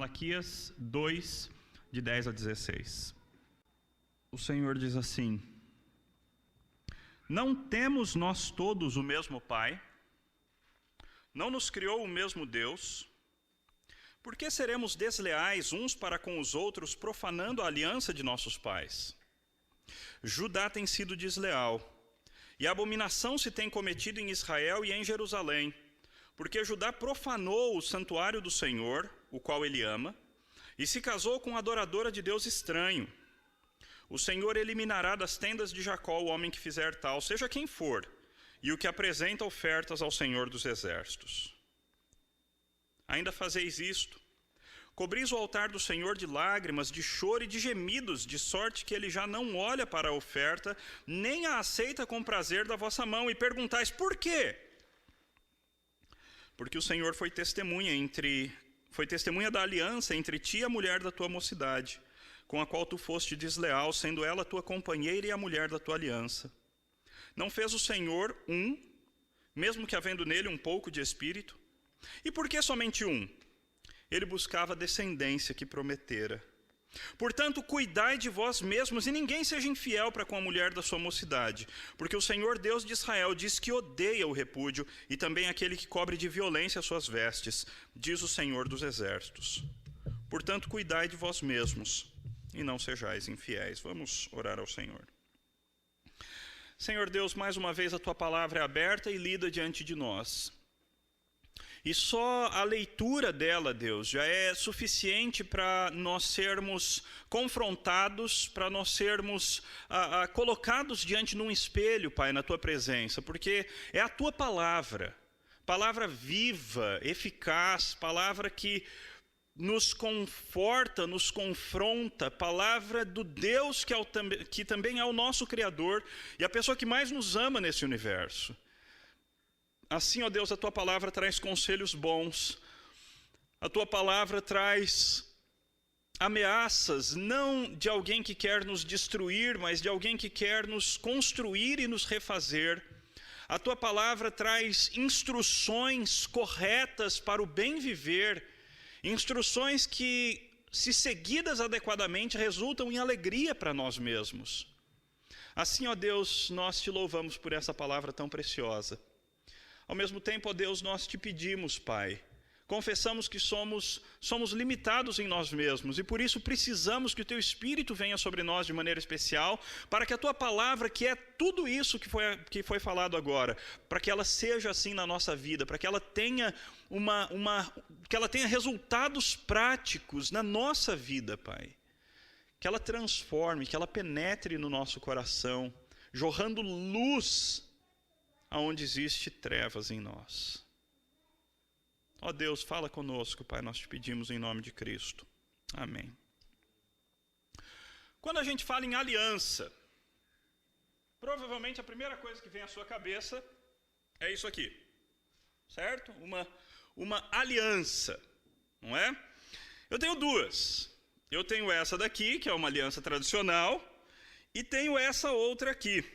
Malaquias 2, de 10 a 16. O Senhor diz assim: não temos nós todos o mesmo Pai? Não nos criou o mesmo Deus? Por que seremos desleais uns para com os outros, profanando a aliança de nossos pais? Judá tem sido desleal, e a abominação se tem cometido em Israel e em Jerusalém, porque Judá profanou o santuário do Senhor, o qual ele ama, e se casou com a adoradora de Deus estranho. O Senhor eliminará das tendas de Jacó o homem que fizer tal, seja quem for, e o que apresenta ofertas ao Senhor dos exércitos. Ainda fazeis isto: cobris o altar do Senhor de lágrimas, de choro e de gemidos, de sorte que ele já não olha para a oferta, nem a aceita com prazer da vossa mão, e perguntais: por quê? Porque o Senhor foi testemunha da aliança entre ti e a mulher da tua mocidade, com a qual tu foste desleal, sendo ela tua companheira e a mulher da tua aliança. Não fez o Senhor um, mesmo que havendo nele um pouco de espírito? E por que somente um? Ele buscava a descendência que prometera. Portanto, cuidai de vós mesmos, e ninguém seja infiel para com a mulher da sua mocidade, porque o Senhor Deus de Israel diz que odeia o repúdio, e também aquele que cobre de violência as suas vestes, diz o Senhor dos exércitos. Portanto, cuidai de vós mesmos, e não sejais infiéis. Vamos orar ao Senhor. Senhor Deus, mais uma vez a tua palavra é aberta e lida diante de nós. E só a leitura dela, Deus, já é suficiente para nós sermos confrontados, para nós sermos colocados diante de um espelho, Pai, na tua presença, porque é a tua palavra viva, eficaz, palavra que nos conforta, nos confronta, palavra do Deus que também é o nosso Criador e a pessoa que mais nos ama nesse universo. Assim, ó Deus, a tua palavra traz conselhos bons, a tua palavra traz ameaças, não de alguém que quer nos destruir, mas de alguém que quer nos construir e nos refazer. A tua palavra traz instruções corretas para o bem viver, instruções que, se seguidas adequadamente, resultam em alegria para nós mesmos. Assim, ó Deus, nós te louvamos por essa palavra tão preciosa. Ao mesmo tempo, ó Deus, nós te pedimos, Pai, confessamos que somos limitados em nós mesmos e por isso precisamos que o teu Espírito venha sobre nós de maneira especial, para que a tua palavra, que é tudo isso que foi falado agora, para que ela seja assim na nossa vida, para que ela tenha resultados práticos na nossa vida, Pai. Que ela transforme, que ela penetre no nosso coração, jorrando luz aonde existe trevas em nós. Ó Deus, fala conosco, Pai, nós te pedimos em nome de Cristo. Amém. Quando a gente fala em aliança, provavelmente a primeira coisa que vem à sua cabeça é isso aqui, certo? Uma aliança, não é? Eu tenho duas. Eu tenho essa daqui, que é uma aliança tradicional, e tenho essa outra aqui,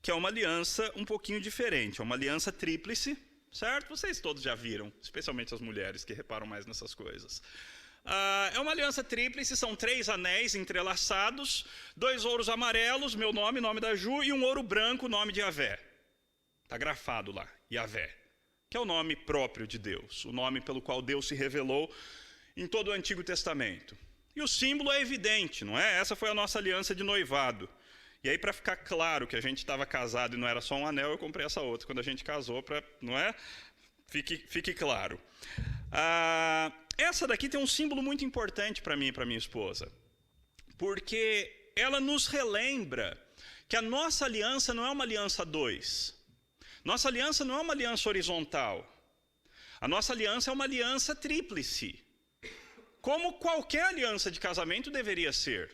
que é uma aliança um pouquinho diferente, é uma aliança tríplice, certo? Vocês todos já viram, especialmente as mulheres que reparam mais nessas coisas. É uma aliança tríplice, são 3 anéis entrelaçados, 2 ouros amarelos, meu nome, nome da Ju, e um ouro branco, nome de Yahvé. Está grafado lá, Yahvé, que é o nome próprio de Deus, o nome pelo qual Deus se revelou em todo o Antigo Testamento. E o símbolo é evidente, não é? Essa foi a nossa aliança de noivado. E aí, para ficar claro que a gente estava casado e não era só um anel, eu comprei essa outra quando a gente casou, não é? Fique claro. Essa daqui tem um símbolo muito importante para mim e para minha esposa, porque ela nos relembra que a nossa aliança não é uma aliança a 2. Nossa aliança não é uma aliança horizontal. A nossa aliança é uma aliança tríplice, como qualquer aliança de casamento deveria ser.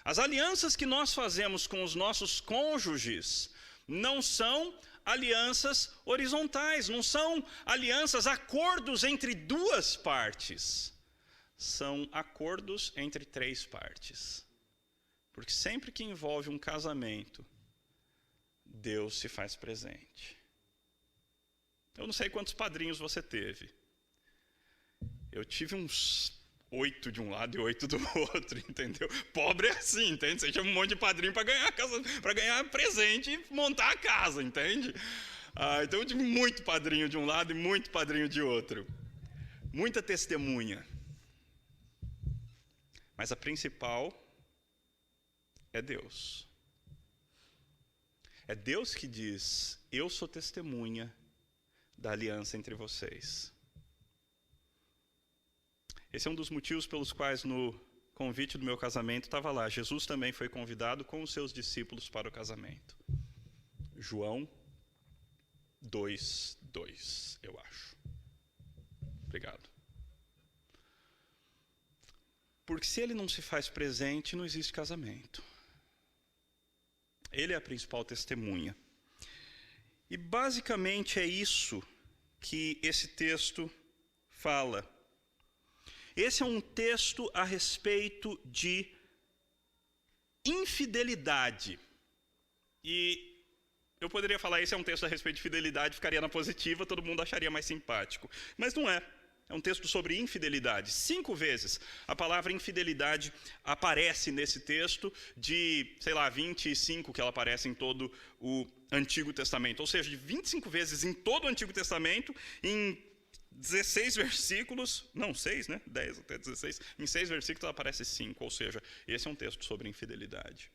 As alianças que nós fazemos com os nossos cônjuges não são alianças horizontais, não são alianças, acordos entre 2 partes. São acordos entre 3 partes. Porque sempre que envolve um casamento, Deus se faz presente. Eu não sei quantos padrinhos você teve. Eu tive uns 8 de um lado e 8 do outro, entendeu? Pobre é assim, entende? Você chama um monte de padrinho para ganhar casa, para ganhar presente e montar a casa, entende? Então eu tive muito padrinho de um lado e muito padrinho de outro. Muita testemunha. Mas a principal é Deus. É Deus que diz: eu sou testemunha da aliança entre vocês. Esse é um dos motivos pelos quais no convite do meu casamento estava lá. Jesus também foi convidado com os seus discípulos para o casamento. João 2:2, eu acho. Obrigado. Porque se ele não se faz presente, não existe casamento. Ele é a principal testemunha. E basicamente é isso que esse texto fala. Esse é um texto a respeito de infidelidade. E eu poderia falar, esse é um texto a respeito de fidelidade, ficaria na positiva, todo mundo acharia mais simpático. Mas não é. É um texto sobre infidelidade. 5 vezes a palavra infidelidade aparece nesse texto, de, 25 que ela aparece em todo o Antigo Testamento. Ou seja, de 25 vezes em todo o Antigo Testamento, em 16 versículos, não, 6, né? 10 até 16. Em 6 versículos aparece 5, ou seja, esse é um texto sobre infidelidade.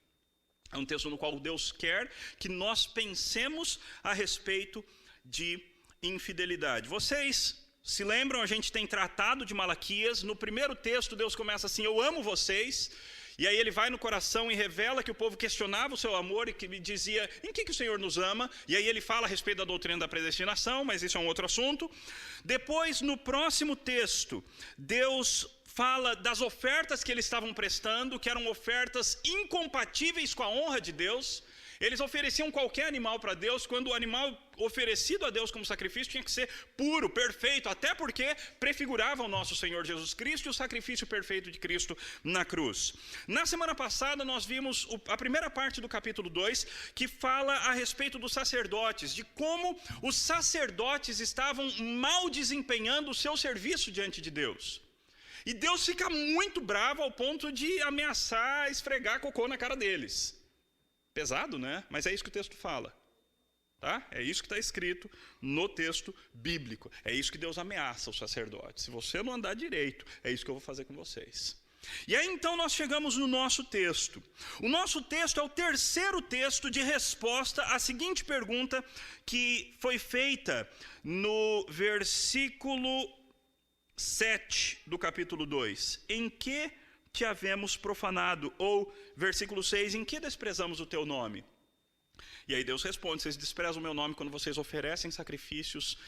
É um texto no qual Deus quer que nós pensemos a respeito de infidelidade. Vocês se lembram, a gente tem tratado de Malaquias. No primeiro texto, Deus começa assim: eu amo vocês. E aí ele vai no coração e revela que o povo questionava o seu amor e que me dizia: em que o Senhor nos ama? E aí ele fala a respeito da doutrina da predestinação, mas isso é um outro assunto. Depois, no próximo texto, Deus fala das ofertas que eles estavam prestando, que eram ofertas incompatíveis com a honra de Deus. Eles ofereciam qualquer animal para Deus, quando o animal oferecido a Deus como sacrifício tinha que ser puro, perfeito, até porque prefigurava o nosso Senhor Jesus Cristo e o sacrifício perfeito de Cristo na cruz. Na semana passada nós vimos a primeira parte do capítulo 2, que fala a respeito dos sacerdotes, de como os sacerdotes estavam mal desempenhando o seu serviço diante de Deus. E Deus fica muito bravo ao ponto de ameaçar esfregar cocô na cara deles. Pesado, né? Mas é isso que o texto fala. Tá? É isso que está escrito no texto bíblico. É isso que Deus ameaça os sacerdotes. Se você não andar direito, é isso que eu vou fazer com vocês. E aí então nós chegamos no nosso texto. O nosso texto é o terceiro texto de resposta à seguinte pergunta que foi feita no versículo 7 do capítulo 2. Em que te havemos profanado? Ou, versículo 6, em que desprezamos o teu nome? E aí Deus responde: vocês desprezam o meu nome quando vocês oferecem sacrifícios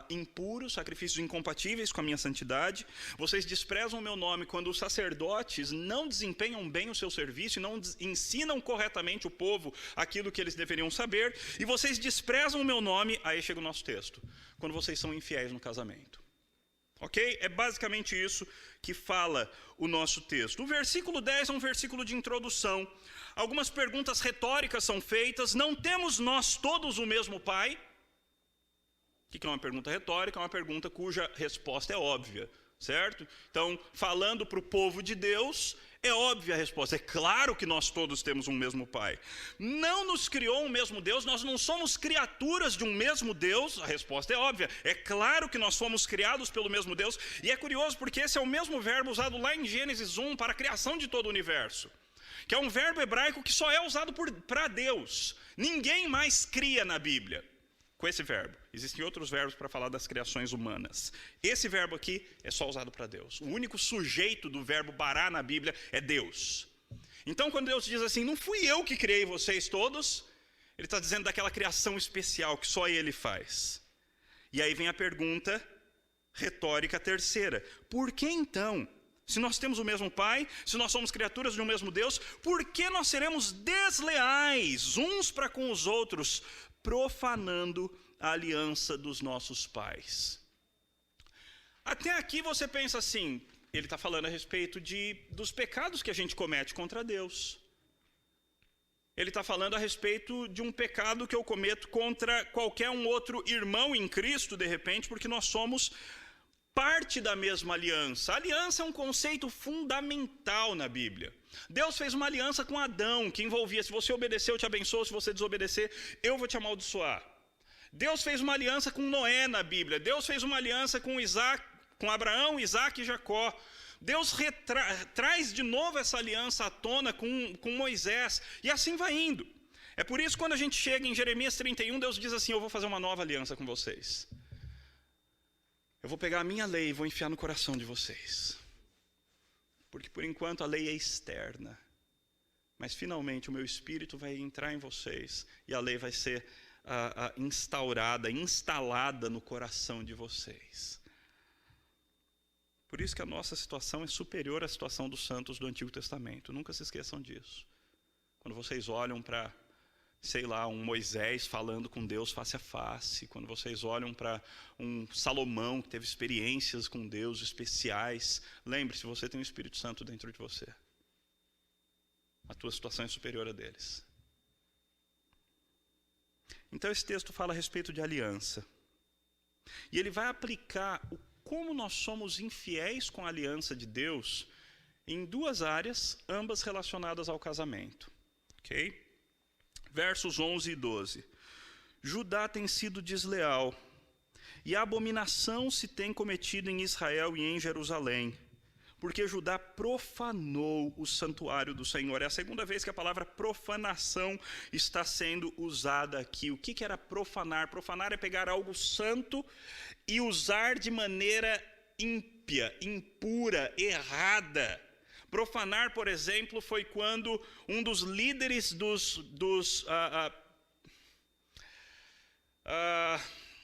impuros, sacrifícios incompatíveis com a minha santidade. Vocês desprezam o meu nome quando os sacerdotes não desempenham bem o seu serviço e não ensinam corretamente o povo aquilo que eles deveriam saber. E vocês desprezam o meu nome, aí chega o nosso texto, quando vocês são infiéis no casamento. Ok? É basicamente isso que fala o nosso texto. O versículo 10 é um versículo de introdução. Algumas perguntas retóricas são feitas. Não temos nós todos o mesmo Pai? O que é uma pergunta retórica? É uma pergunta cuja resposta é óbvia, certo? Então, falando para o povo de Deus, é óbvia a resposta. É claro que nós todos temos um mesmo Pai. Não nos criou um mesmo Deus, nós não somos criaturas de um mesmo Deus. A resposta é óbvia. É claro que nós fomos criados pelo mesmo Deus. E é curioso porque esse é o mesmo verbo usado lá em Gênesis 1 para a criação de todo o universo, que é um verbo hebraico que só é usado para Deus. Ninguém mais cria na Bíblia com esse verbo. Existem outros verbos para falar das criações humanas. Esse verbo aqui é só usado para Deus. O único sujeito do verbo bará na Bíblia é Deus. Então, quando Deus diz assim: não fui eu que criei vocês todos, Ele está dizendo daquela criação especial que só Ele faz. E aí vem a pergunta retórica terceira: por que então, se nós temos o mesmo Pai, se nós somos criaturas de um mesmo Deus, por que nós seremos desleais uns para com os outros, profanando a aliança dos nossos pais? Até aqui você pensa assim: ele está falando a respeito dos pecados que a gente comete contra Deus. Ele está falando a respeito de um pecado que eu cometo contra qualquer um outro irmão em Cristo, de repente, porque nós somos parte da mesma aliança. A aliança é um conceito fundamental na Bíblia. Deus fez uma aliança com Adão, que envolvia: se você obedecer, eu te abençoo; se você desobedecer, eu vou te amaldiçoar. Deus fez uma aliança com Noé na Bíblia. Deus fez uma aliança com Abraão, Isaac e Jacó. Deus traz de novo essa aliança à tona com Moisés, e assim vai indo. É por isso que quando a gente chega em Jeremias 31, Deus diz assim: eu vou fazer uma nova aliança com vocês. Eu vou pegar a minha lei e vou enfiar no coração de vocês. Porque por enquanto a lei é externa. Mas finalmente o meu Espírito vai entrar em vocês e a lei vai ser instalada no coração de vocês. Por isso que a nossa situação é superior à situação dos santos do Antigo Testamento. Nunca se esqueçam disso. Quando vocês olham para, sei lá, um Moisés falando com Deus face a face, quando vocês olham para um Salomão que teve experiências com Deus especiais, lembre-se, você tem o Espírito Santo dentro de você. A tua situação é superior a deles. Então esse texto fala a respeito de aliança. E ele vai aplicar como nós somos infiéis com a aliança de Deus em duas áreas, ambas relacionadas ao casamento. Ok? Versos 11 e 12. Judá tem sido desleal, e a abominação se tem cometido em Israel e em Jerusalém, porque Judá profanou o santuário do Senhor. É a segunda vez que a palavra profanação está sendo usada aqui. O que era profanar? Profanar é pegar algo santo e usar de maneira ímpia, impura, errada. Profanar, por exemplo, foi quando um dos líderes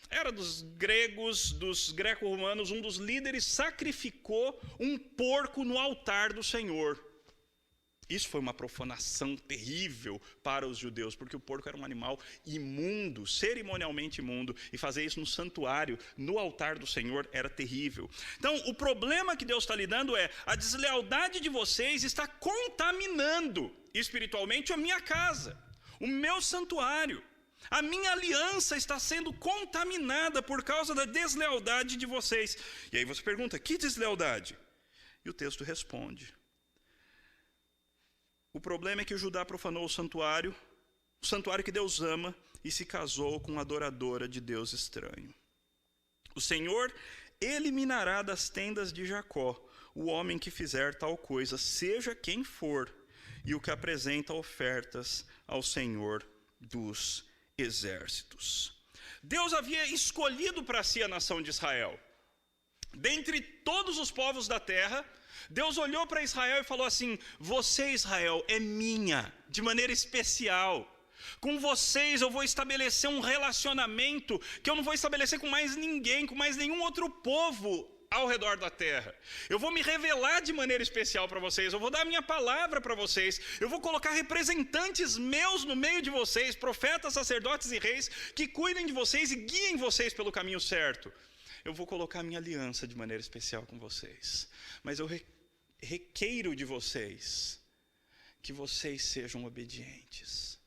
era dos gregos, dos greco-romanos, um dos líderes sacrificou um porco no altar do Senhor. Isso foi uma profanação terrível para os judeus, porque o porco era um animal imundo, cerimonialmente imundo, e fazer isso no santuário, no altar do Senhor, era terrível. Então, o problema que Deus está lidando é: a deslealdade de vocês está contaminando espiritualmente a minha casa, o meu santuário. A minha aliança está sendo contaminada por causa da deslealdade de vocês. E aí você pergunta: que deslealdade? E o texto responde: o problema é que o Judá profanou o santuário que Deus ama, e se casou com uma adoradora de Deus estranho. O Senhor eliminará das tendas de Jacó o homem que fizer tal coisa, seja quem for, e o que apresenta ofertas ao Senhor dos exércitos. Deus havia escolhido para si a nação de Israel. Dentre todos os povos da terra, Deus olhou para Israel e falou assim: você, Israel, é minha, de maneira especial. Com vocês eu vou estabelecer um relacionamento que eu não vou estabelecer com mais ninguém, com mais nenhum outro povo ao redor da terra. Eu vou me revelar de maneira especial para vocês, eu vou dar a minha palavra para vocês, eu vou colocar representantes meus no meio de vocês, profetas, sacerdotes e reis, que cuidem de vocês e guiem vocês pelo caminho certo. Eu vou colocar a minha aliança de maneira especial com vocês, mas eu requeiro de vocês que vocês sejam obedientes,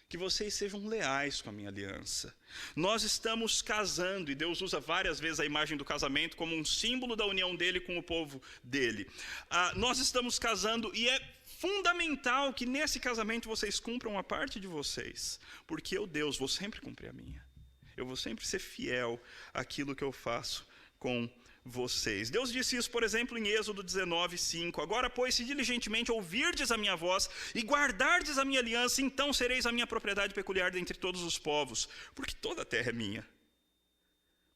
que vocês sejam leais com a minha aliança. Nós estamos casando, e Deus usa várias vezes a imagem do casamento como um símbolo da união dele com o povo dele. Nós estamos casando, e é fundamental que nesse casamento vocês cumpram a parte de vocês, porque eu, Deus, vou sempre cumprir a minha. Eu vou sempre ser fiel àquilo que eu faço com vocês. Deus disse isso, por exemplo, em Êxodo 19:5. Agora, pois, se diligentemente ouvirdes a minha voz e guardardes a minha aliança, então sereis a minha propriedade peculiar dentre todos os povos, porque toda a terra é minha.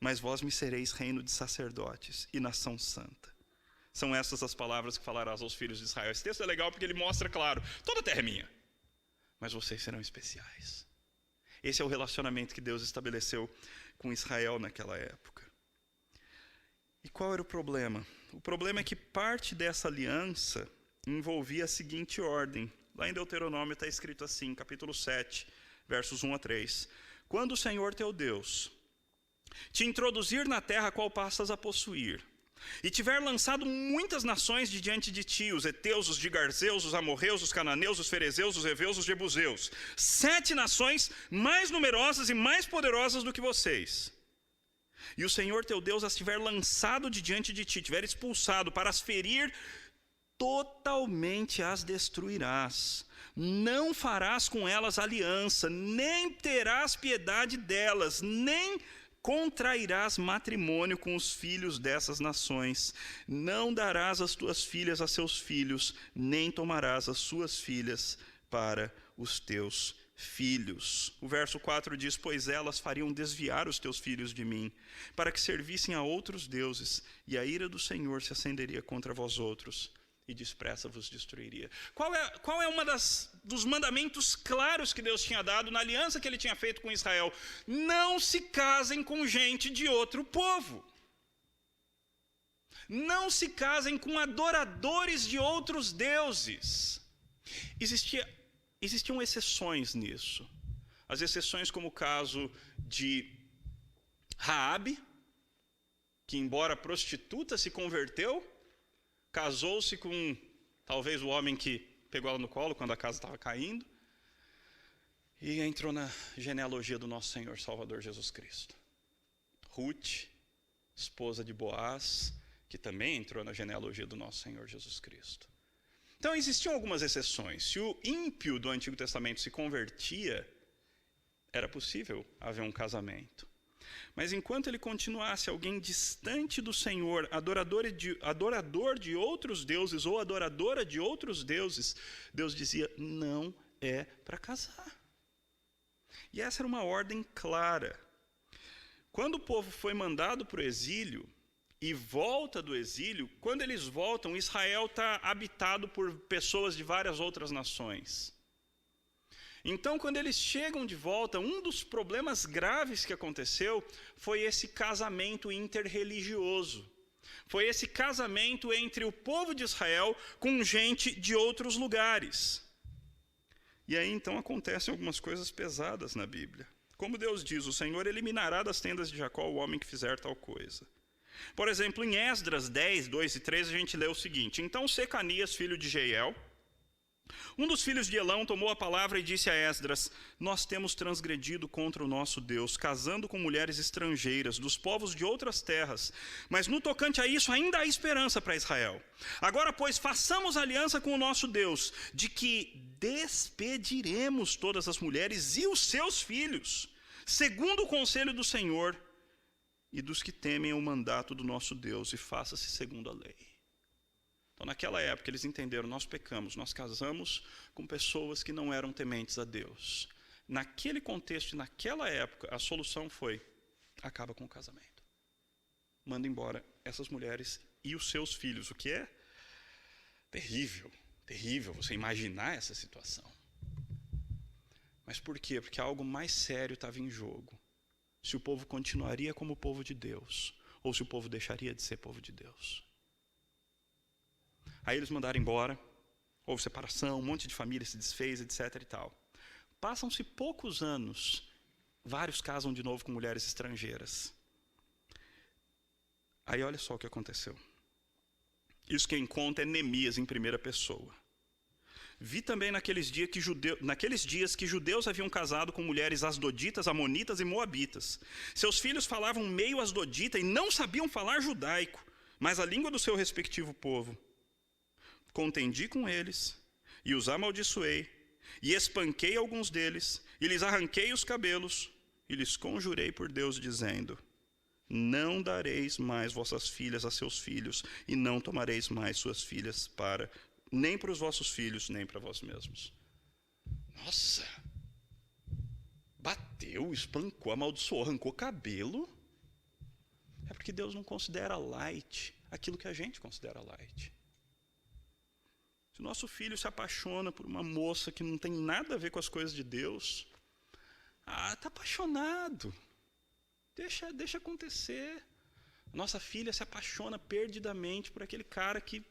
Mas vós me sereis reino de sacerdotes e nação santa. São essas as palavras que falarás aos filhos de Israel. Esse texto é legal porque ele mostra claro: toda a terra é minha, mas vocês serão especiais. Esse é o relacionamento que Deus estabeleceu com Israel naquela época. E qual era o problema? O problema é que parte dessa aliança envolvia a seguinte ordem. Lá em Deuteronômio está escrito assim, capítulo 7, versos 1 a 3. Quando o Senhor teu Deus te introduzir na terra a qual passas a possuir, e tiver lançado muitas nações de diante de ti, os heteus, os gigarzeus, os amorreus, os cananeus, os ferezeus, os heveus, os jebuseus, 7 nações mais numerosas e mais poderosas do que vocês, e o Senhor teu Deus as tiver lançado de diante de ti, tiver expulsado para as ferir, totalmente as destruirás. Não farás com elas aliança, nem terás piedade delas, nem contrairás matrimônio com os filhos dessas nações. Não darás as tuas filhas a seus filhos, nem tomarás as suas filhas para os teus filhos. O verso 4 diz: pois elas fariam desviar os teus filhos de mim, para que servissem a outros deuses, e a ira do Senhor se acenderia contra vós outros, e depressa vos destruiria. Qual é dos mandamentos claros que Deus tinha dado na aliança que ele tinha feito com Israel? Não se casem com gente de outro povo. Não se casem com adoradores de outros deuses. Existiam exceções nisso. As exceções, como o caso de Raabe, que embora prostituta se converteu, casou-se com talvez o homem que pegou ela no colo quando a casa estava caindo, e entrou na genealogia do nosso Senhor Salvador Jesus Cristo. Ruth, esposa de Boaz, que também entrou na genealogia do nosso Senhor Jesus Cristo. Então existiam algumas exceções. Se o ímpio do Antigo Testamento se convertia, era possível haver um casamento. Mas enquanto ele continuasse alguém distante do Senhor, adorador de outros deuses ou adoradora de outros deuses, Deus dizia: não é para casar. E essa era uma ordem clara. Quando o povo foi mandado para o exílio e volta do exílio, quando eles voltam, Israel está habitado por pessoas de várias outras nações. Então, quando eles chegam de volta, um dos problemas graves que aconteceu foi esse casamento interreligioso. Foi esse casamento entre o povo de Israel com gente de outros lugares. E aí, então, acontecem algumas coisas pesadas na Bíblia. Como Deus diz: o Senhor eliminará das tendas de Jacó o homem que fizer tal coisa. Por exemplo, em Esdras 10, 2 e 3, a gente lê o seguinte: então Secanias, filho de Jeiel, um dos filhos de Elão, tomou a palavra e disse a Esdras: nós temos transgredido contra o nosso Deus, casando com mulheres estrangeiras, dos povos de outras terras. Mas no tocante a isso, ainda há esperança para Israel. Agora, pois, façamos aliança com o nosso Deus, de que despediremos todas as mulheres e os seus filhos, segundo o conselho do Senhor e dos que temem o mandato do nosso Deus, e faça-se segundo a lei. Então, naquela época, eles entenderam: nós pecamos, nós casamos com pessoas que não eram tementes a Deus. Naquele contexto e naquela época, a solução foi: acaba com o casamento. Manda embora essas mulheres e os seus filhos, o que é terrível, terrível você imaginar essa situação. Mas por quê? Porque algo mais sério estava em jogo. Se o povo continuaria como povo de Deus, ou se o povo deixaria de ser povo de Deus. Aí eles mandaram embora, houve separação, um monte de família se desfez, etc. e tal. Passam-se poucos anos, vários casam de novo com mulheres estrangeiras. Aí olha só o que aconteceu. Isso quem conta é Neemias em primeira pessoa. Vi também naqueles dias que judeus haviam casado com mulheres asdoditas, amonitas e moabitas. Seus filhos falavam meio asdodita e não sabiam falar judaico, mas a língua do seu respectivo povo. Contendi com eles, e os amaldiçoei, e espanquei alguns deles, e lhes arranquei os cabelos, e lhes conjurei por Deus, dizendo: não dareis mais vossas filhas a seus filhos, e não tomareis mais suas filhas nem para os vossos filhos, nem para vós mesmos. Nossa! Bateu, espancou, amaldiçoou, arrancou cabelo. É porque Deus não considera light aquilo que a gente considera light. Se o nosso filho se apaixona por uma moça que não tem nada a ver com as coisas de Deus, está apaixonado. Deixa acontecer. Nossa filha se apaixona perdidamente por aquele cara que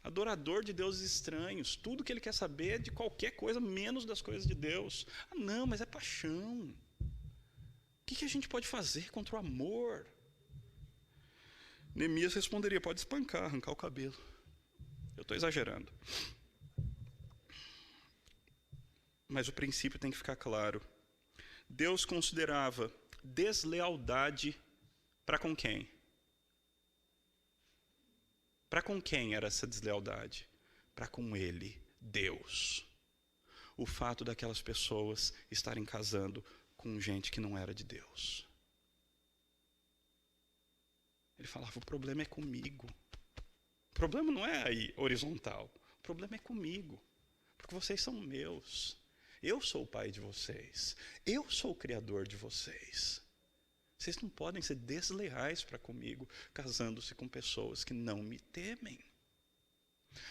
adorador de deuses estranhos. Tudo que ele quer saber é de qualquer coisa menos das coisas de Deus. Não, mas é paixão. O que a gente pode fazer contra o amor? Neemias responderia: pode espancar, arrancar o cabelo. Eu estou exagerando. Mas o princípio tem que ficar claro. Deus considerava deslealdade Para com quem? Para com quem era essa deslealdade? Para com ele, Deus. O fato daquelas pessoas estarem casando com gente que não era de Deus. Ele falava, o problema é comigo. O problema não é aí horizontal. O problema é comigo. Porque vocês são meus. Eu sou o pai de vocês. Eu sou o criador de vocês. Vocês não podem ser desleais para comigo, casando-se com pessoas que não me temem.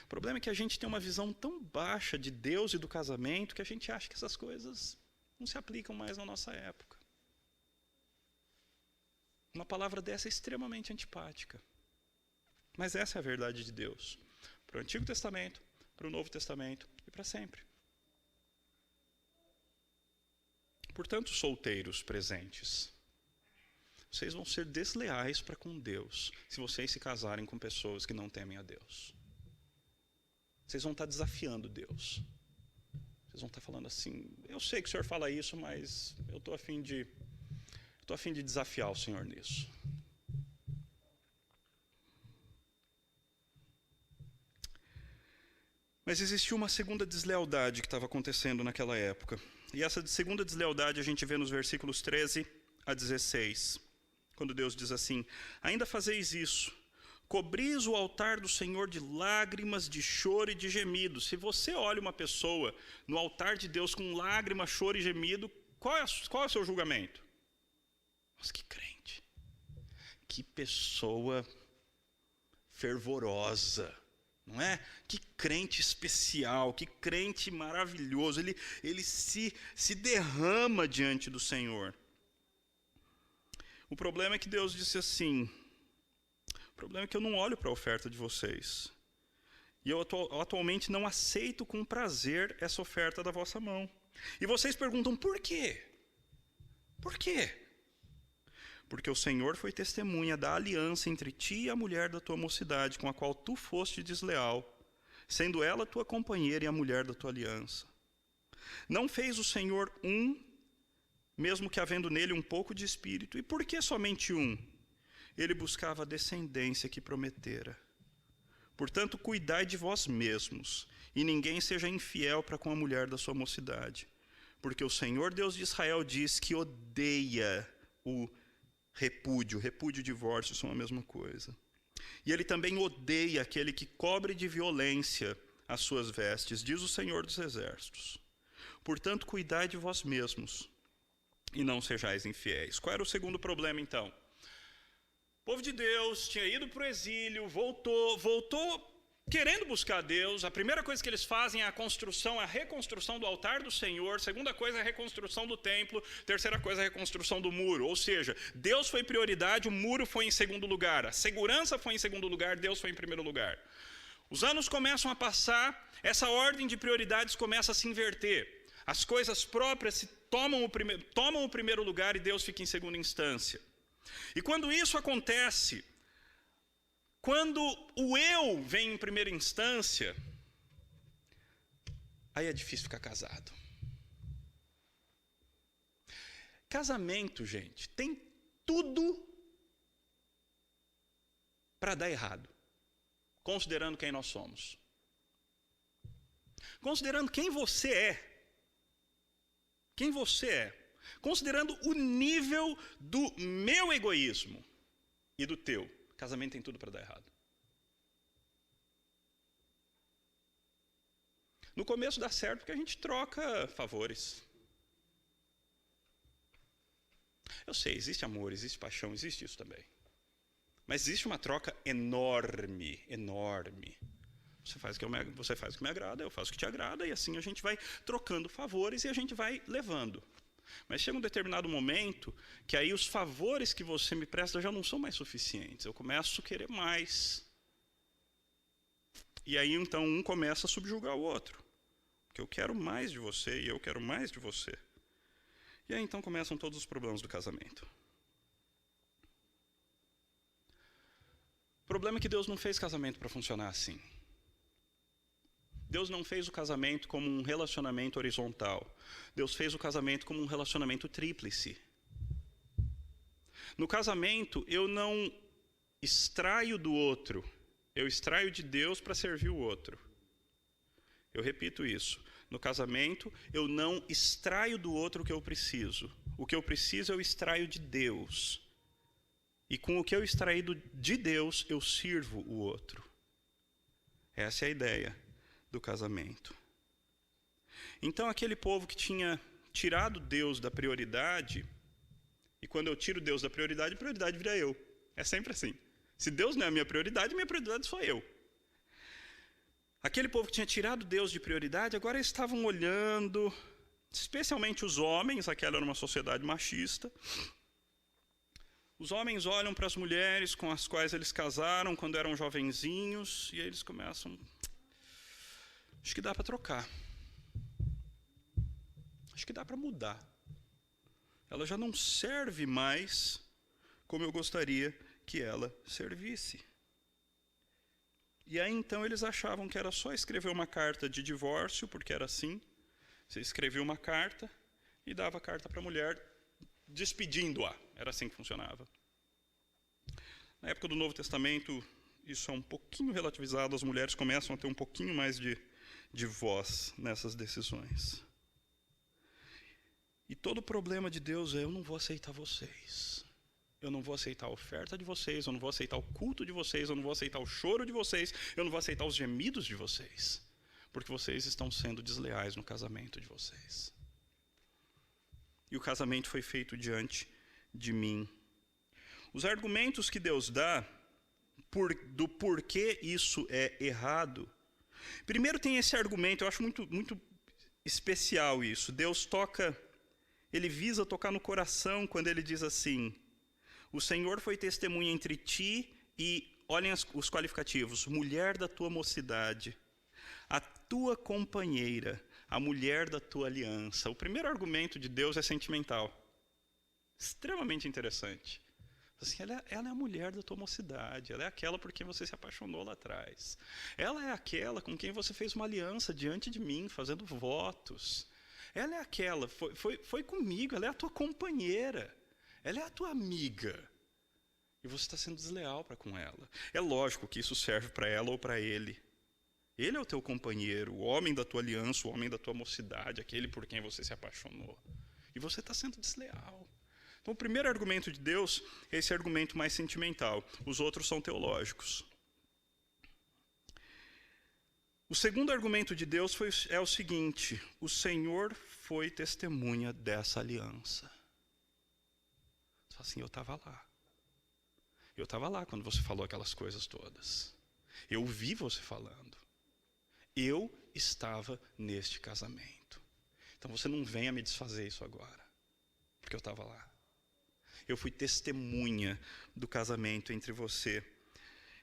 O problema é que a gente tem uma visão tão baixa de Deus e do casamento que a gente acha que essas coisas não se aplicam mais na nossa época. Uma palavra dessa é extremamente antipática. Mas essa é a verdade de Deus. Para o Antigo Testamento, para o Novo Testamento e para sempre. Portanto, solteiros presentes, vocês vão ser desleais para com Deus se vocês se casarem com pessoas que não temem a Deus. Vocês vão estar desafiando Deus. Vocês vão estar falando assim, eu sei que o Senhor fala isso, mas eu estou a fim de desafiar o Senhor nisso. Mas existia uma segunda deslealdade que estava acontecendo naquela época. E essa segunda deslealdade a gente vê nos versículos 13 a 16. Quando Deus diz assim, ainda fazeis isso, cobris o altar do Senhor de lágrimas, de choro e de gemido. Se você olha uma pessoa no altar de Deus com lágrimas, choro e gemido, qual é o seu julgamento? Nossa, que crente. Que pessoa fervorosa. Não é? Que crente especial, que crente maravilhoso. Ele se derrama diante do Senhor. O problema é que Deus disse assim, o problema é que eu não olho para a oferta de vocês. E eu atualmente não aceito com prazer essa oferta da vossa mão. E vocês perguntam, por quê? Por quê? Porque o Senhor foi testemunha da aliança entre ti e a mulher da tua mocidade, com a qual tu foste desleal, sendo ela tua companheira e a mulher da tua aliança. Não fez o Senhor mesmo que havendo nele um pouco de espírito. E por que somente um? Ele buscava a descendência que prometera. Portanto, cuidai de vós mesmos, e ninguém seja infiel para com a mulher da sua mocidade. Porque o Senhor Deus de Israel diz que odeia o repúdio e divórcio são a mesma coisa. E ele também odeia aquele que cobre de violência as suas vestes, diz o Senhor dos Exércitos. Portanto, cuidai de vós mesmos, e não sejais infiéis. Qual era o segundo problema, então? O povo de Deus tinha ido para o exílio, voltou querendo buscar Deus. A primeira coisa que eles fazem é a reconstrução do altar do Senhor. Segunda coisa é a reconstrução do templo. Terceira coisa é a reconstrução do muro. Ou seja, Deus foi prioridade, o muro foi em segundo lugar. A segurança foi em segundo lugar, Deus foi em primeiro lugar. Os anos começam a passar, essa ordem de prioridades começa a se inverter. As coisas próprias tomam o primeiro lugar e Deus fica em segunda instância. E quando isso acontece, quando o eu vem em primeira instância, aí é difícil ficar casado. Casamento, gente, tem tudo para dar errado, considerando quem nós somos. Considerando quem você é. Quem você é. Considerando o nível do meu egoísmo e do teu. Casamento tem tudo para dar errado. No começo dá certo porque a gente troca favores. Eu sei, existe amor, existe paixão, existe isso também. Mas existe uma troca enorme, enorme. Você faz o que me agrada, eu faço o que te agrada, e assim a gente vai trocando favores e a gente vai levando. Mas chega um determinado momento que aí os favores que você me presta já não são mais suficientes. Eu começo a querer mais. E aí então um começa a subjugar o outro. Porque eu quero mais de você e eu quero mais de você. E aí então começam todos os problemas do casamento. O problema é que Deus não fez casamento para funcionar assim. Deus não fez o casamento como um relacionamento horizontal. Deus fez o casamento como um relacionamento tríplice. No casamento, eu não extraio do outro, eu extraio de Deus para servir o outro. Eu repito isso. No casamento, eu não extraio do outro o que eu preciso. O que eu preciso eu extraio de Deus. E com o que eu extraído de Deus, eu sirvo o outro. Essa é a ideia do casamento. Então, aquele povo que tinha tirado Deus da prioridade, e quando eu tiro Deus da prioridade, a prioridade vira eu. É sempre assim. Se Deus não é a minha prioridade sou eu. Aquele povo que tinha tirado Deus de prioridade, agora eles estavam olhando, especialmente os homens, aquela era uma sociedade machista. Os homens olham para as mulheres com as quais eles casaram quando eram jovenzinhos, e aí eles começam, acho que dá para trocar. Acho que dá para mudar. Ela já não serve mais como eu gostaria que ela servisse. E aí então eles achavam que era só escrever uma carta de divórcio, porque era assim. Você escrevia uma carta e dava a carta para a mulher, despedindo-a. Era assim que funcionava. Na época do Novo Testamento, isso é um pouquinho relativizado. As mulheres começam a ter um pouquinho mais de voz nessas decisões. E todo o problema de Deus é: eu não vou aceitar vocês. Eu não vou aceitar a oferta de vocês, eu não vou aceitar o culto de vocês, eu não vou aceitar o choro de vocês, eu não vou aceitar os gemidos de vocês, porque vocês estão sendo desleais no casamento de vocês. E o casamento foi feito diante de mim. Os argumentos que Deus dá do porquê isso é errado. Primeiro tem esse argumento, eu acho muito especial isso. Deus ele visa tocar no coração quando ele diz assim: o Senhor foi testemunha entre ti e, olhem os qualificativos, mulher da tua mocidade, a tua companheira, a mulher da tua aliança. O primeiro argumento de Deus é sentimental. Extremamente interessante. Assim, ela é a mulher da tua mocidade, ela é aquela por quem você se apaixonou lá atrás. Ela é aquela com quem você fez uma aliança diante de mim, fazendo votos. Ela é aquela, foi comigo, ela é a tua companheira. Ela é a tua amiga. E você está sendo desleal para com ela. É lógico que isso serve para ela ou para ele. Ele é o teu companheiro, o homem da tua aliança, o homem da tua mocidade, aquele por quem você se apaixonou. E você está sendo desleal. Então, o primeiro argumento de Deus é esse argumento mais sentimental. Os outros são teológicos. O segundo argumento de Deus é o seguinte: o Senhor foi testemunha dessa aliança. Assim, eu estava lá. Eu estava lá quando você falou aquelas coisas todas. Eu ouvi você falando. Eu estava neste casamento. Então você não venha me desfazer isso agora, porque eu estava lá. Eu fui testemunha do casamento entre você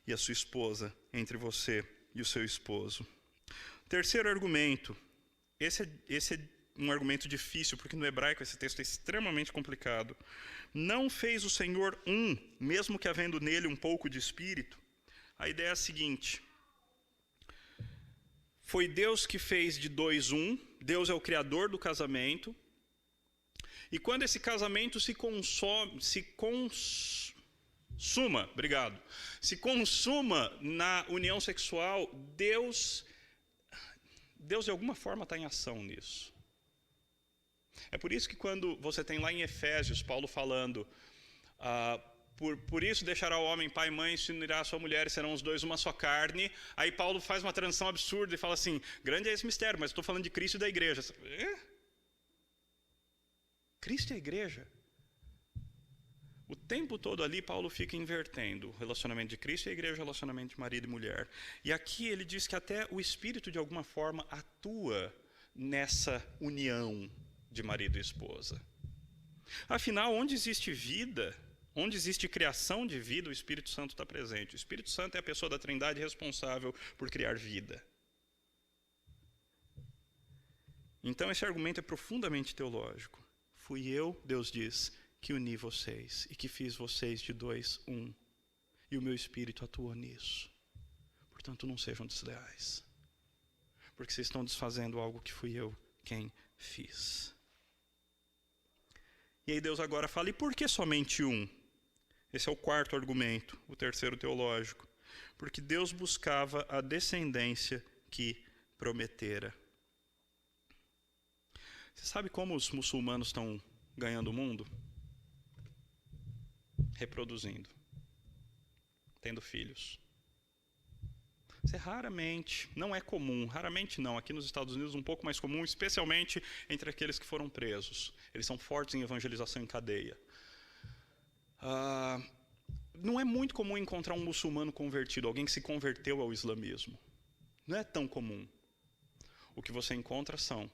e a sua esposa, entre você e o seu esposo. Terceiro argumento. Esse é um argumento difícil, porque no hebraico esse texto é extremamente complicado. Não fez o Senhor mesmo que havendo nele um pouco de espírito? A ideia é a seguinte: foi Deus que fez de dois Deus é o criador do casamento, e quando esse casamento se consuma na união sexual, Deus de alguma forma está em ação nisso. É por isso que quando você tem lá em Efésios, Paulo falando, por isso deixará o homem pai e mãe, se unirá a sua mulher, e serão os dois uma só carne. Aí Paulo faz uma transição absurda e fala assim: grande é esse mistério, mas estou falando de Cristo e da igreja. Cristo e a igreja? O tempo todo ali Paulo fica invertendo o relacionamento de Cristo e a igreja, o relacionamento de marido e mulher. E aqui ele diz que até o Espírito de alguma forma atua nessa união de marido e esposa. Afinal, onde existe vida, onde existe criação de vida, o Espírito Santo está presente. O Espírito Santo é a pessoa da Trindade responsável por criar vida. Então esse argumento é profundamente teológico. Fui eu, Deus diz, que uni vocês e que fiz vocês de dois e o meu Espírito atuou nisso. Portanto, não sejam desleais, porque vocês estão desfazendo algo que fui eu quem fiz. E aí Deus agora fala: e por que somente Esse é o quarto argumento, o terceiro teológico. Porque Deus buscava a descendência que prometera. Você sabe como os muçulmanos estão ganhando o mundo? Reproduzindo. Tendo filhos. Você raramente, não é comum, raramente não, aqui nos Estados Unidos um pouco mais comum, especialmente entre aqueles que foram presos. Eles são fortes em evangelização em cadeia. Não é muito comum encontrar um muçulmano convertido, alguém que se converteu ao islamismo. Não é tão comum. O que você encontra são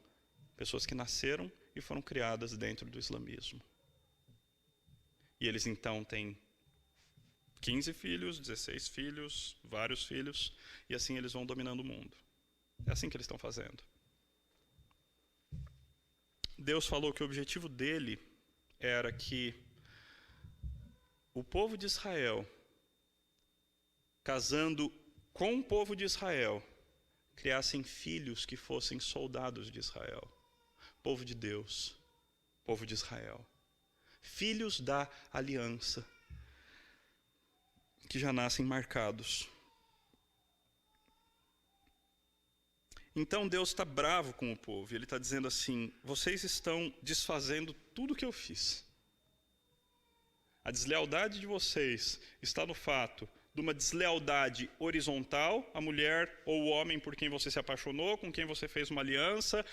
pessoas que nasceram e foram criadas dentro do islamismo. E eles então têm 15 filhos, 16 filhos, vários filhos, e assim eles vão dominando o mundo. É assim que eles estão fazendo. Deus falou que o objetivo dele era que o povo de Israel, casando com o povo de Israel, criassem filhos que fossem soldados de Israel. Povo de Deus, povo de Israel. Filhos da aliança, que já nascem marcados. Então Deus está bravo com o povo. Ele está dizendo assim, vocês estão desfazendo tudo que eu fiz. A deslealdade de vocês está no fato de uma deslealdade horizontal, a mulher ou o homem por quem você se apaixonou, com quem você fez uma aliança,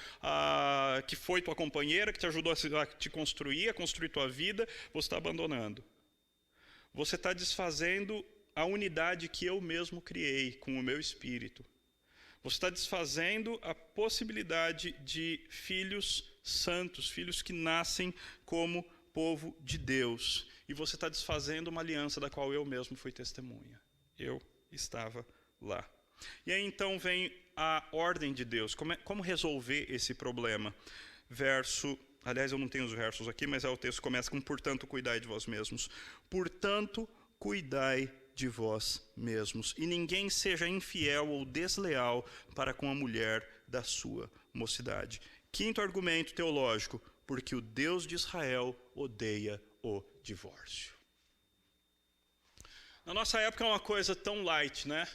que foi tua companheira, que te ajudou a te construir, a construir tua vida, você está abandonando. Você está desfazendo a unidade que eu mesmo criei com o meu espírito. Você está desfazendo a possibilidade de filhos santos, filhos que nascem como povo de Deus. E você está desfazendo uma aliança da qual eu mesmo fui testemunha. Eu estava lá. E aí então vem a ordem de Deus. Como resolver esse problema? Aliás, eu não tenho os versos aqui, mas o texto começa com, portanto, cuidai de vós mesmos. Portanto, cuidai de vós mesmos. E ninguém seja infiel ou desleal para com a mulher da sua mocidade. Quinto argumento teológico. Porque o Deus de Israel odeia o divórcio. Na nossa época é uma coisa tão light, né?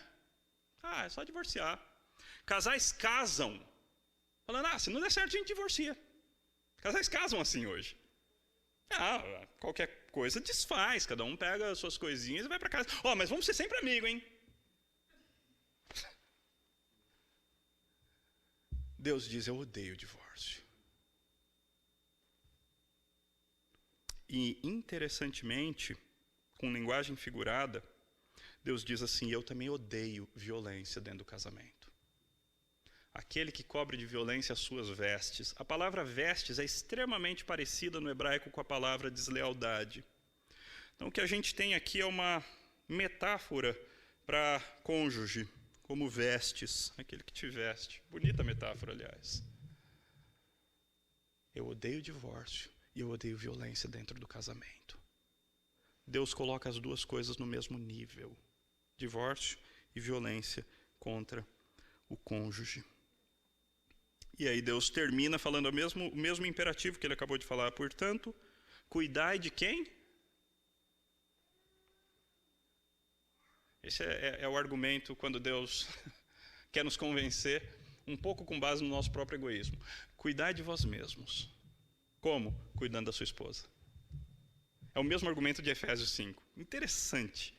É só divorciar. Casais casam, falando, se não der certo a gente divorcia. Casais casam assim hoje. Qualquer coisa desfaz, cada um pega as suas coisinhas e vai para casa. Mas vamos ser sempre amigos, hein? Deus diz, eu odeio o divórcio. E, interessantemente, com linguagem figurada, Deus diz assim, eu também odeio violência dentro do casamento. Aquele que cobre de violência as suas vestes. A palavra vestes é extremamente parecida no hebraico com a palavra deslealdade. Então, o que a gente tem aqui é uma metáfora para cônjuge, como vestes, aquele que te veste. Bonita metáfora, aliás. Eu odeio o divórcio. E eu odeio violência dentro do casamento. Deus coloca as duas coisas no mesmo nível. Divórcio e violência contra o cônjuge. E aí Deus termina falando o mesmo imperativo que ele acabou de falar. Portanto, cuidai de quem? Esse é o argumento quando Deus quer nos convencer, um pouco com base no nosso próprio egoísmo. Cuidai de vós mesmos. Como? Cuidando da sua esposa. É o mesmo argumento de Efésios 5. Interessante.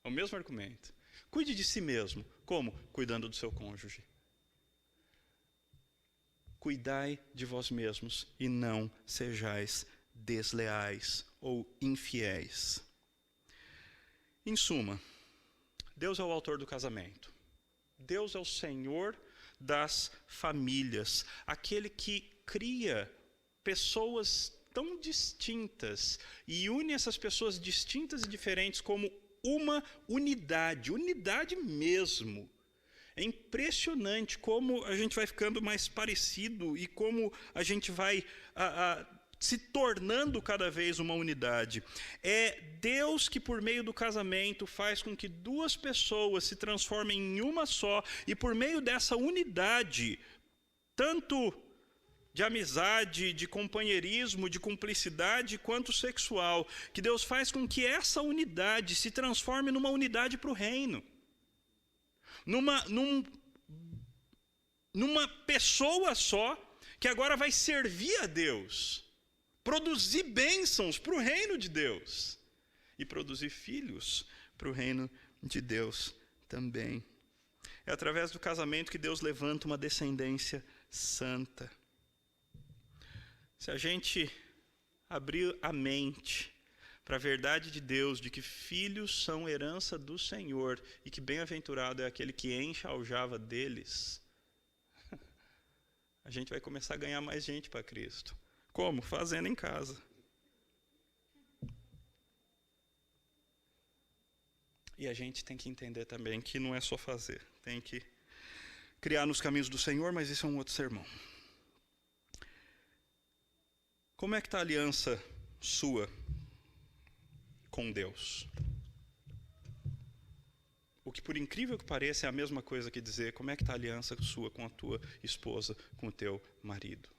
É o mesmo argumento. Cuide de si mesmo. Como? Cuidando do seu cônjuge. Cuidai de vós mesmos e não sejais desleais ou infiéis. Em suma, Deus é o autor do casamento. Deus é o Senhor das famílias. Aquele que cria pessoas tão distintas e une essas pessoas distintas e diferentes como uma unidade mesmo. É impressionante como a gente vai ficando mais parecido e como a gente vai se tornando cada vez uma unidade. É Deus que, por meio do casamento, faz com que duas pessoas se transformem em uma só e, por meio dessa unidade, tanto de amizade, de companheirismo, de cumplicidade, quanto sexual, que Deus faz com que essa unidade se transforme numa unidade para o reino. Numa pessoa só, que agora vai servir a Deus, produzir bênçãos para o reino de Deus, e produzir filhos para o reino de Deus também. É através do casamento que Deus levanta uma descendência santa. Se a gente abrir a mente para a verdade de Deus, de que filhos são herança do Senhor, e que bem-aventurado é aquele que enche a aljava deles, a gente vai começar a ganhar mais gente para Cristo. Como? Fazendo em casa. E a gente tem que entender também que não é só fazer, tem que criar nos caminhos do Senhor, mas isso é um outro sermão. Como é que está a aliança sua com Deus? O que, por incrível que pareça, é a mesma coisa que dizer como é que está a aliança sua com a tua esposa, com o teu marido.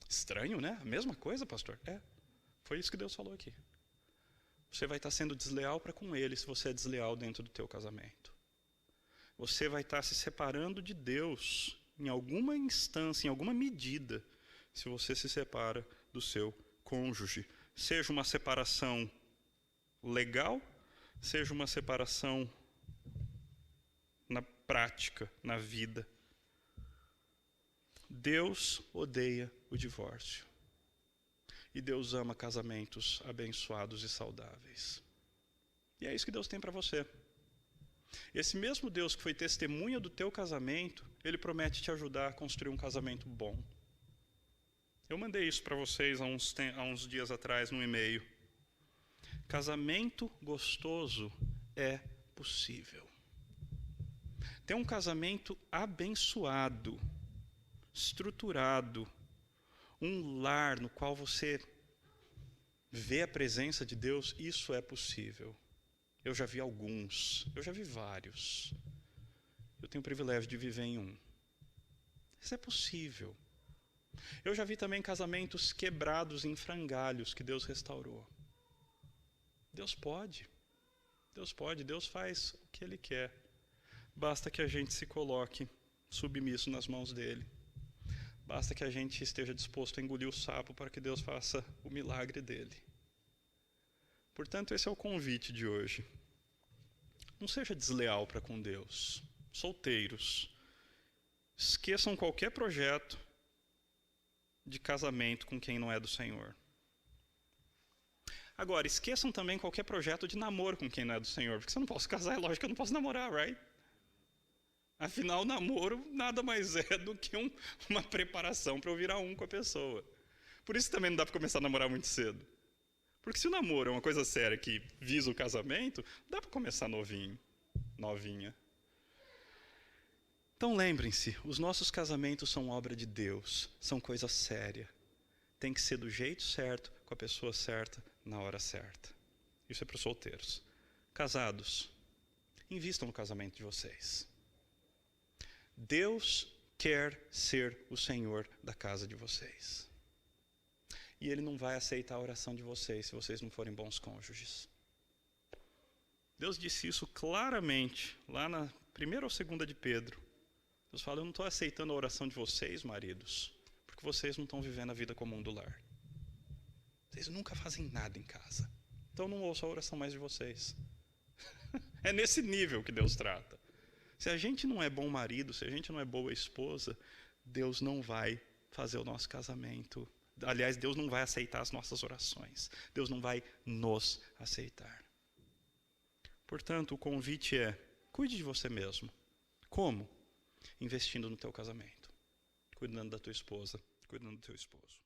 Estranho, né? A mesma coisa, pastor? É, foi isso que Deus falou aqui. Você vai estar sendo desleal para com ele se você é desleal dentro do teu casamento. Você vai estar se separando de Deus em alguma instância, em alguma medida, se você se separa do seu cônjuge. Seja uma separação legal, seja uma separação na prática, na vida. Deus odeia o divórcio. E Deus ama casamentos abençoados e saudáveis. E é isso que Deus tem para você. Esse mesmo Deus que foi testemunha do teu casamento, Ele promete te ajudar a construir um casamento bom. Eu mandei isso para vocês há uns dias atrás no e-mail. Casamento gostoso é possível. Ter um casamento abençoado, estruturado, um lar no qual você vê a presença de Deus, isso é possível. Eu já vi alguns, eu já vi vários. Eu tenho o privilégio de viver em um. Isso é possível. Eu já vi também casamentos quebrados em frangalhos que Deus restaurou. Deus pode. Deus pode, Deus faz o que Ele quer. Basta que a gente se coloque submisso nas mãos dEle. Basta que a gente esteja disposto a engolir o sapo para que Deus faça o milagre dEle. Portanto, esse é o convite de hoje. Não seja desleal para com Deus. Solteiros, esqueçam qualquer projeto de casamento com quem não é do Senhor. Agora, esqueçam também qualquer projeto de namoro com quem não é do Senhor, porque se eu não posso casar, é lógico que eu não posso namorar, right? Afinal, namoro nada mais é do que uma preparação para eu virar um com a pessoa. Por isso também não dá para começar a namorar muito cedo. Porque se o namoro é uma coisa séria que visa o casamento, dá para começar novinho, novinha. Então lembrem-se, os nossos casamentos são obra de Deus, são coisa séria. Tem que ser do jeito certo, com a pessoa certa, na hora certa. Isso é para os solteiros. Casados, invistam no casamento de vocês. Deus quer ser o Senhor da casa de vocês. E Ele não vai aceitar a oração de vocês se vocês não forem bons cônjuges. Deus disse isso claramente, lá na 1ª ou 2ª de Pedro. Deus fala, eu não estou aceitando a oração de vocês, maridos, porque vocês não estão vivendo a vida comum do lar. Vocês nunca fazem nada em casa. Então não ouço a oração mais de vocês. É nesse nível que Deus trata. Se a gente não é bom marido, se a gente não é boa esposa, Deus não vai fazer o nosso casamento. Aliás, Deus não vai aceitar as nossas orações. Deus não vai nos aceitar. Portanto, o convite é, cuide de você mesmo. Como? Investindo no teu casamento. Cuidando da tua esposa, cuidando do teu esposo.